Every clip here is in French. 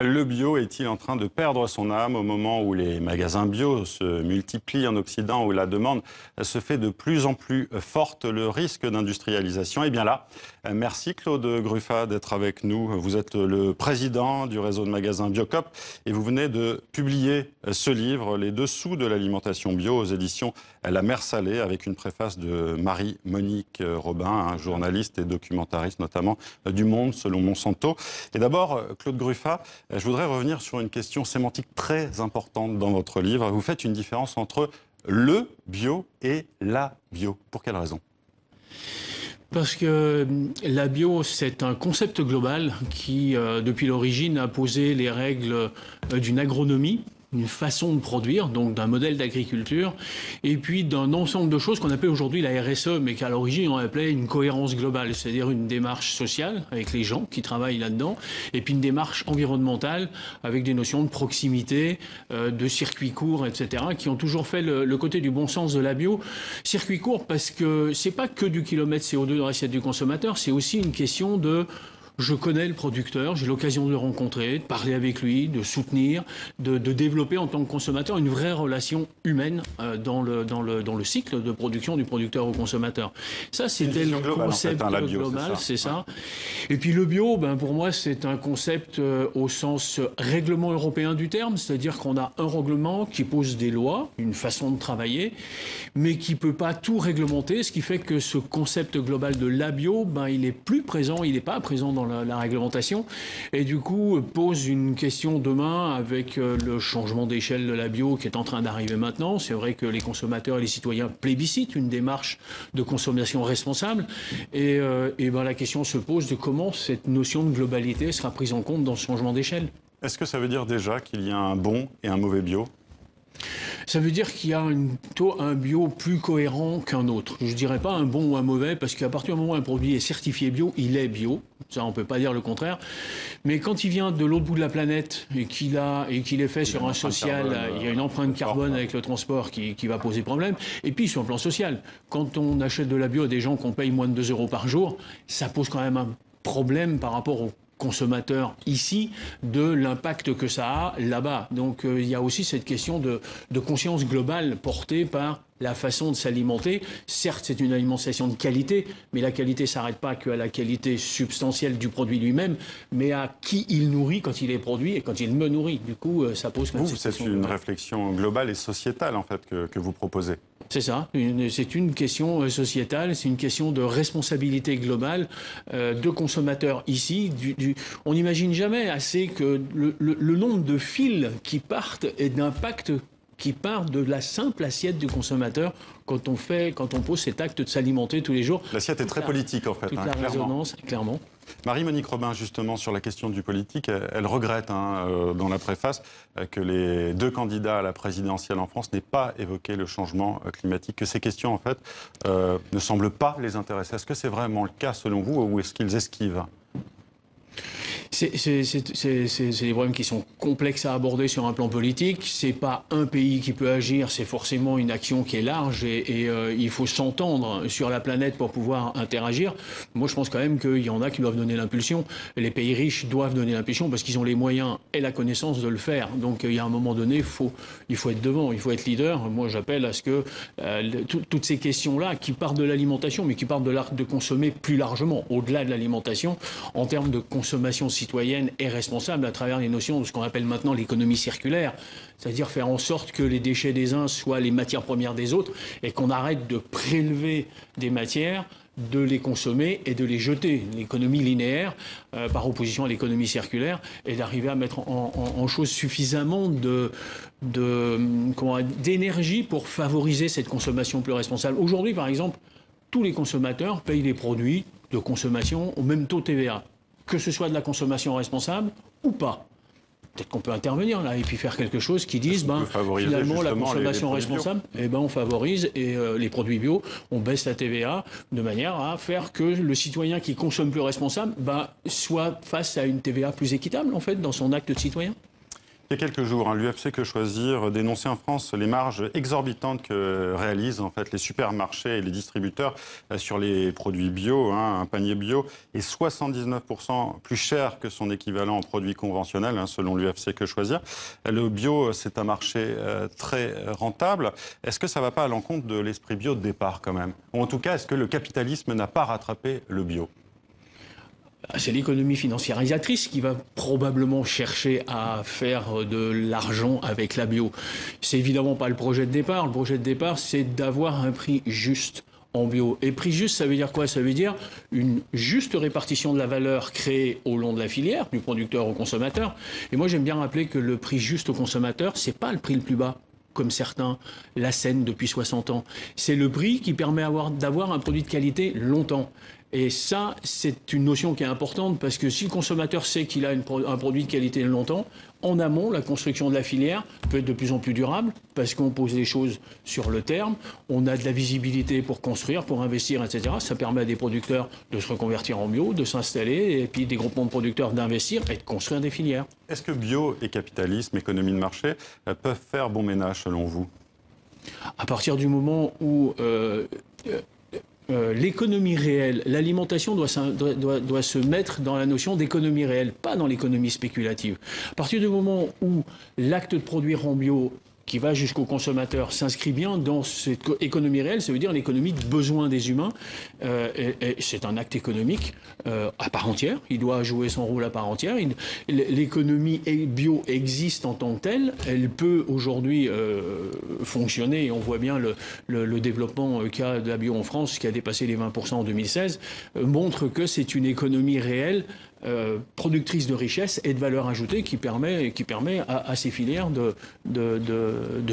Le bio est-il en train de perdre son âme au moment où les magasins bio se multiplient en Occident, où la demande se fait de plus en plus forte, le risque d'industrialisation? Eh bien là, merci Claude Gruffat d'être avec nous. Vous êtes le président du réseau de magasins Biocoop et vous venez de publier ce livre, Les dessous de l'alimentation bio, aux éditions La Mer Salée, avec une préface de Marie-Monique Robin, journaliste et documentariste notamment du Monde selon Monsanto. Et d'abord, Claude Gruffat, je voudrais revenir sur une question sémantique très importante dans votre livre. Vous faites une différence entre le bio et la bio. Pour quelle raison ? Parce que la bio, c'est un concept global qui, depuis l'origine, a posé les règles d'une agronomie, une façon de produire, donc d'un modèle d'agriculture, et puis d'un ensemble de choses qu'on appelle aujourd'hui la RSE, mais qu'à l'origine on appelait une cohérence globale, c'est-à-dire une démarche sociale avec les gens qui travaillent là-dedans, et puis une démarche environnementale avec des notions de proximité, de circuits courts, etc., qui ont toujours fait le côté du bon sens de la bio. Circuit court parce que c'est pas que du kilomètre CO2 dans l'assiette du consommateur, c'est aussi une question de... Je connais le producteur, j'ai l'occasion de le rencontrer, de parler avec lui, de soutenir, de développer en tant que consommateur une vraie relation humaine dans le cycle de production du producteur au consommateur. Ça, c'était le concept global, c'est ça. Et puis le bio, pour moi, c'est un concept au sens règlement européen du terme, c'est-à-dire qu'on a un règlement qui pose des lois, une façon de travailler, mais qui ne peut pas tout réglementer, ce qui fait que ce concept global de la bio, il est plus présent, il n'est pas présent dans la réglementation, et du coup pose une question demain avec le changement d'échelle de la bio qui est en train d'arriver maintenant. C'est vrai que les consommateurs et les citoyens plébiscitent une démarche de consommation responsable, et la question se pose de comment cette notion de globalité sera prise en compte dans ce changement d'échelle. Est-ce que ça veut dire déjà qu'il y a un bon et un mauvais bio ? Ça veut dire qu'il y a plutôt un bio plus cohérent qu'un autre. Je ne dirais pas un bon ou un mauvais, parce qu'à partir du moment où un produit est certifié bio, il est bio. Ça, on ne peut pas dire le contraire. Mais quand il vient de l'autre bout de la planète et qu'il est fait sur un social, il y a une empreinte carbone avec le transport qui va poser problème. Et puis, sur le plan social, quand on achète de la bio à des gens qu'on paye moins de 2 € par jour, ça pose quand même un problème par rapport aux consommateurs ici, de l'impact que ça a là-bas. Donc il y a aussi cette question de conscience globale portée par la façon de s'alimenter. Certes, c'est une alimentation de qualité, mais la qualité ne s'arrête pas qu'à la qualité substantielle du produit lui-même, mais à qui il nourrit quand il est produit et quand il me nourrit. Du coup, ça pose... C'est une réflexion globale et sociétale, en fait, que vous proposez. C'est ça, c'est une question sociétale, c'est une question de responsabilité globale de consommateurs ici. On n'imagine jamais assez que le nombre de fils qui partent et d'impact qui part de la simple assiette du consommateur quand on pose cet acte de s'alimenter tous les jours. L'assiette est très politique, en fait. Toute la résonance, clairement. Marie-Monique Robin, justement, sur la question du politique, elle regrette dans la préface que les 2 candidats à la présidentielle en France n'aient pas évoqué le changement climatique, que ces questions, en fait, ne semblent pas les intéresser. Est-ce que c'est vraiment le cas, selon vous, ou est-ce qu'ils esquivent ? C'est des problèmes qui sont complexes à aborder sur un plan politique. C'est pas un pays qui peut agir, c'est forcément une action qui est large et il faut s'entendre sur la planète pour pouvoir interagir. Moi, je pense quand même qu'il y en a qui doivent donner l'impulsion. Les pays riches doivent donner l'impulsion parce qu'ils ont les moyens et la connaissance de le faire. Donc, il y a un moment donné, il faut être devant, il faut être leader. Moi, j'appelle à ce que toutes ces questions-là, qui partent de l'alimentation, mais qui partent de l'art de consommer plus largement, au-delà de l'alimentation, en termes de consommation citoyenne et responsable à travers les notions de ce qu'on appelle maintenant l'économie circulaire, c'est-à-dire faire en sorte que les déchets des uns soient les matières premières des autres et qu'on arrête de prélever des matières, de les consommer et de les jeter. L'économie linéaire, par opposition à l'économie circulaire, et d'arriver à mettre en chose suffisamment d'énergie pour favoriser cette consommation plus responsable. Aujourd'hui, par exemple, tous les consommateurs payent les produits de consommation au même taux TVA, que ce soit de la consommation responsable ou pas. Peut-être qu'on peut intervenir là et puis faire quelque chose qui dise finalement la consommation responsable, on favorise et les produits bio, on baisse la TVA de manière à faire que le citoyen qui consomme plus responsable soit face à une TVA plus équitable en fait dans son acte de citoyen. Il y a quelques jours, l'UFC Que Choisir dénonçait en France les marges exorbitantes que réalisent en fait les supermarchés et les distributeurs sur les produits bio. Un panier bio est 79% plus cher que son équivalent en produits conventionnels, selon l'UFC Que Choisir. Le bio, c'est un marché très rentable. Est-ce que ça ne va pas à l'encontre de l'esprit bio de départ quand même? Ou en tout cas, est-ce que le capitalisme n'a pas rattrapé le bio? C'est l'économie financiarisatrice qui va probablement chercher à faire de l'argent avec la bio. C'est évidemment pas le projet de départ. Le projet de départ, c'est d'avoir un prix juste en bio. Et prix juste, ça veut dire quoi? Ça veut dire une juste répartition de la valeur créée au long de la filière, du producteur au consommateur. Et moi, j'aime bien rappeler que le prix juste au consommateur, c'est pas le prix le plus bas, comme certains l'assènent depuis 60 ans. C'est le prix qui permet d'avoir un produit de qualité longtemps. Et ça, c'est une notion qui est importante parce que si le consommateur sait qu'il a un produit de qualité longtemps, en amont, la construction de la filière peut être de plus en plus durable parce qu'on pose les choses sur le terme, on a de la visibilité pour construire, pour investir, etc. Ça permet à des producteurs de se reconvertir en bio, de s'installer, et puis des groupements de producteurs d'investir et de construire des filières. Est-ce que bio et capitalisme, économie de marché, peuvent faire bon ménage selon vous? À partir du moment où l'économie réelle, l'alimentation doit se mettre dans la notion d'économie réelle, pas dans l'économie spéculative. À partir du moment où l'acte de produire en bio qui va jusqu'au consommateur s'inscrit bien dans cette économie réelle, ça veut dire l'économie de besoin des humains. Et c'est un acte économique à part entière. Il doit jouer son rôle à part entière. L'économie bio existe en tant que telle. Elle peut aujourd'hui fonctionner. Et on voit bien le développement qu'a de la bio en France, qui a dépassé les 20% en 2016, montre que c'est une économie réelle productrice de richesse et de valeur ajoutée qui permet à ces filières de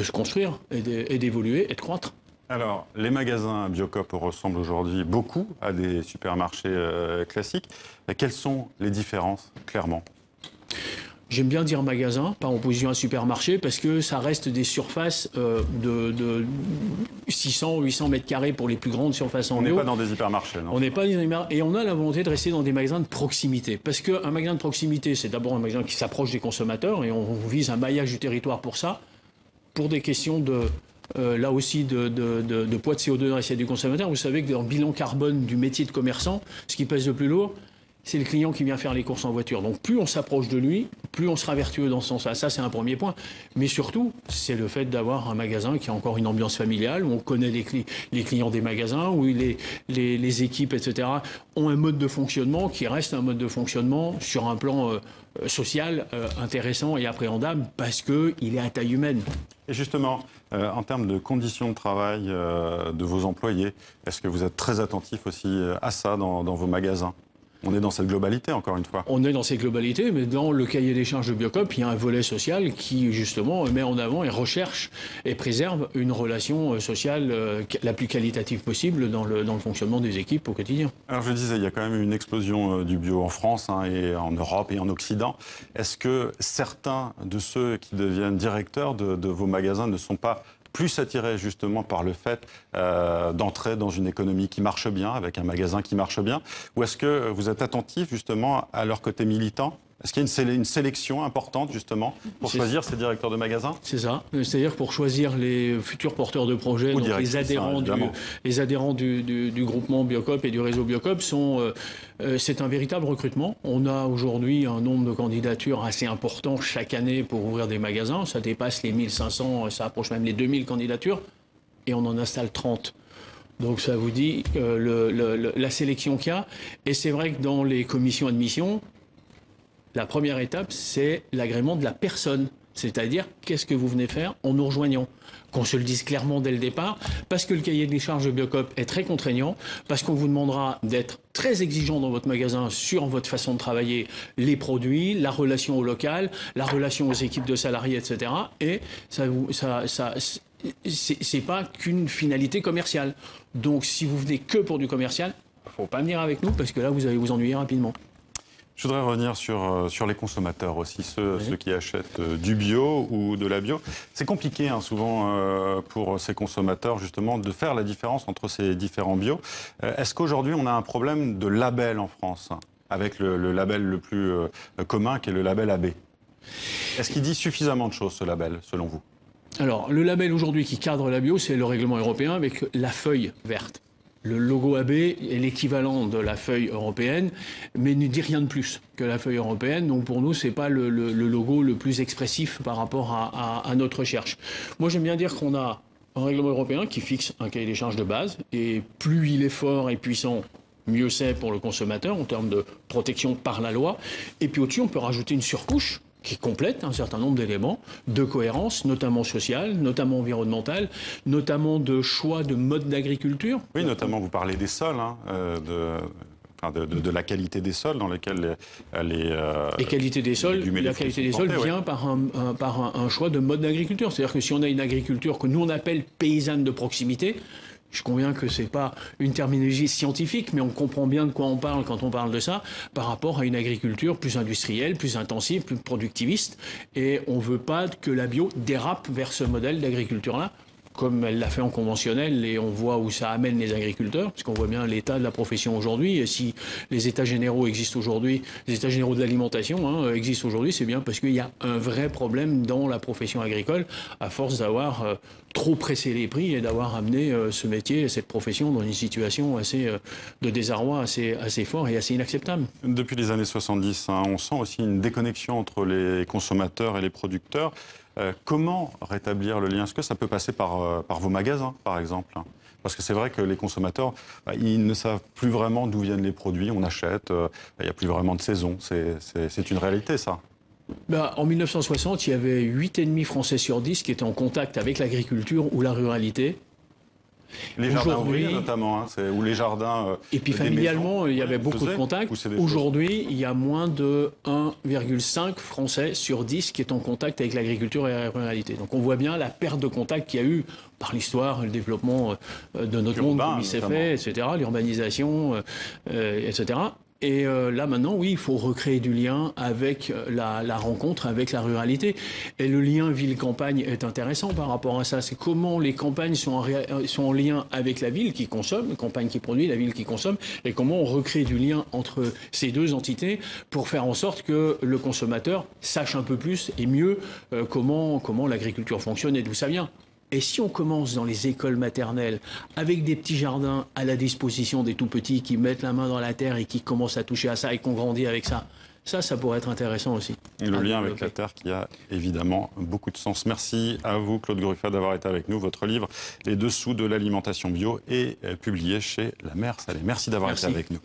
se construire et d'évoluer et de croître. Alors, les magasins Biocoop ressemblent aujourd'hui beaucoup à des supermarchés classiques. Quelles sont les différences, clairement ? J'aime bien dire magasin, pas en opposition à supermarché, parce que ça reste des surfaces de 600, 800 mètres carrés pour les plus grandes surfaces en bio. On n'est pas dans des hypermarchés, non? On n'est pas dans des hypermarchés. Et on a la volonté de rester dans des magasins de proximité. Parce qu'un magasin de proximité, c'est d'abord un magasin qui s'approche des consommateurs, et on vise un maillage du territoire pour ça, pour des questions là aussi de poids de CO2 dans l'assiette du consommateur. Vous savez que dans le bilan carbone du métier de commerçant, ce qui pèse le plus lourd, c'est le client qui vient faire les courses en voiture. Donc plus on s'approche de lui, plus on sera vertueux dans ce sens-là. Ça, c'est un premier point. Mais surtout, c'est le fait d'avoir un magasin qui a encore une ambiance familiale, où on connaît les clients des magasins, où les équipes, etc., ont un mode de fonctionnement qui reste un mode de fonctionnement sur un plan social intéressant et appréhendable parce qu'il est à taille humaine. Et justement, en termes de conditions de travail de vos employés, est-ce que vous êtes très attentif aussi à ça dans vos magasins ? On est dans cette globalité, encore une fois. On est dans cette globalité, mais dans le cahier des charges de Biocoop, il y a un volet social qui, justement, met en avant et recherche et préserve une relation sociale la plus qualitative possible dans le fonctionnement des équipes au quotidien. Alors, je disais, il y a quand même une explosion du bio en France et en Europe et en Occident. Est-ce que certains de ceux qui deviennent directeurs de vos magasins ne sont pas plus attirés justement par le fait d'entrer dans une économie qui marche bien, avec un magasin qui marche bien? Ou est-ce que vous êtes attentif justement à leur côté militant? Est-ce qu'il y a une sélection importante justement pour choisir ces directeurs de magasins? C'est ça, c'est-à-dire pour choisir les futurs porteurs de projets, donc les adhérents du groupement Biocoop et du réseau Biocoop c'est un véritable recrutement. On a aujourd'hui un nombre de candidatures assez important chaque année pour ouvrir des magasins. Ça dépasse les 1500, ça approche même les 2000 candidatures et on en installe 30. Donc ça vous dit la sélection qu'il y a. Et c'est vrai que dans les commissions admission, la première étape, c'est l'agrément de la personne. C'est-à-dire, qu'est-ce que vous venez faire en nous rejoignant? Qu'on se le dise clairement dès le départ, parce que le cahier des charges de Biocoop est très contraignant, parce qu'on vous demandera d'être très exigeant dans votre magasin sur votre façon de travailler, les produits, la relation au local, la relation aux équipes de salariés, etc. Et c'est pas qu'une finalité commerciale. Donc, si vous venez que pour du commercial, il ne faut pas venir avec nous, parce que là, vous allez vous ennuyer rapidement. Je voudrais revenir sur les consommateurs aussi, ceux qui achètent du bio ou de la bio. C'est compliqué souvent pour ces consommateurs justement de faire la différence entre ces différents bio. Est-ce qu'aujourd'hui on a un problème de label en France, avec le label le plus commun qui est le label AB ? Est-ce qu'il dit suffisamment de choses, ce label, selon vous? Alors, le label aujourd'hui qui cadre la bio, c'est le règlement européen avec la feuille verte. Le logo AB est l'équivalent de la feuille européenne, mais ne dit rien de plus que la feuille européenne. Donc pour nous, c'est pas le logo le plus expressif par rapport à notre recherche. Moi, j'aime bien dire qu'on a un règlement européen qui fixe un cahier des charges de base, et plus il est fort et puissant, mieux c'est pour le consommateur en termes de protection par la loi. Et puis au-dessus, on peut rajouter une surcouche qui complète un certain nombre d'éléments de cohérence, notamment sociale, notamment environnementale, notamment de choix de mode d'agriculture. Oui, notamment, vous parlez des sols, hein, de la qualité des sols dans lesquels les qualités des sols, la qualité des sols vient par un choix de mode d'agriculture. C'est-à-dire que si on a une agriculture que nous on appelle paysanne de proximité, je conviens que ce n'est pas une terminologie scientifique, mais on comprend bien de quoi on parle quand on parle de ça, par rapport à une agriculture plus industrielle, plus intensive, plus productiviste. Et on ne veut pas que la bio dérape vers ce modèle d'agriculture-là, comme elle l'a fait en conventionnel, et on voit où ça amène les agriculteurs, parce qu'on voit bien l'état de la profession aujourd'hui. Et si les états généraux existent aujourd'hui, les états généraux de l'alimentation existent aujourd'hui, c'est bien parce qu'il y a un vrai problème dans la profession agricole, à force d'avoir trop pressé les prix et d'avoir amené ce métier, cette profession dans une situation de désarroi assez fort et assez inacceptable. Depuis les années 70, on sent aussi une déconnexion entre les consommateurs et les producteurs. Comment rétablir le lien? Est-ce que ça peut passer par vos magasins, par exemple? Parce que c'est vrai que les consommateurs, ils ne savent plus vraiment d'où viennent les produits. On achète, il n'y a plus vraiment de saison. C'est une réalité, ça. En 1960, il y avait 8,5 Français sur 10 qui étaient en contact avec l'agriculture ou la ruralité. Les jardins ouvriers notamment, ou les jardins. Et puis familialement, il y avait beaucoup de contacts. Aujourd'hui, il y a moins de 1,5 Français sur 10 qui est en contact avec l'agriculture et la ruralité. Donc on voit bien la perte de contact qu'il y a eu par l'histoire, le développement de notre monde, comme il s'est fait, etc., l'urbanisation, etc. Et là, maintenant, oui, il faut recréer du lien avec la rencontre avec la ruralité. Et le lien ville-campagne est intéressant par rapport à ça. C'est comment les campagnes sont en lien avec la ville qui consomme, la campagne qui produit, la ville qui consomme, et comment on recrée du lien entre ces deux entités pour faire en sorte que le consommateur sache un peu plus et mieux comment l'agriculture fonctionne et d'où ça vient. Et si on commence dans les écoles maternelles avec des petits jardins à la disposition des tout-petits qui mettent la main dans la terre et qui commencent à toucher à ça et qu'on grandit avec ça, ça pourrait être intéressant aussi. Et le lien avec la terre qui a évidemment beaucoup de sens. Merci à vous, Claude Gruffat, d'avoir été avec nous. Votre livre, Les dessous de l'alimentation bio, est publié chez La Mer Salée. Merci d'avoir été avec nous.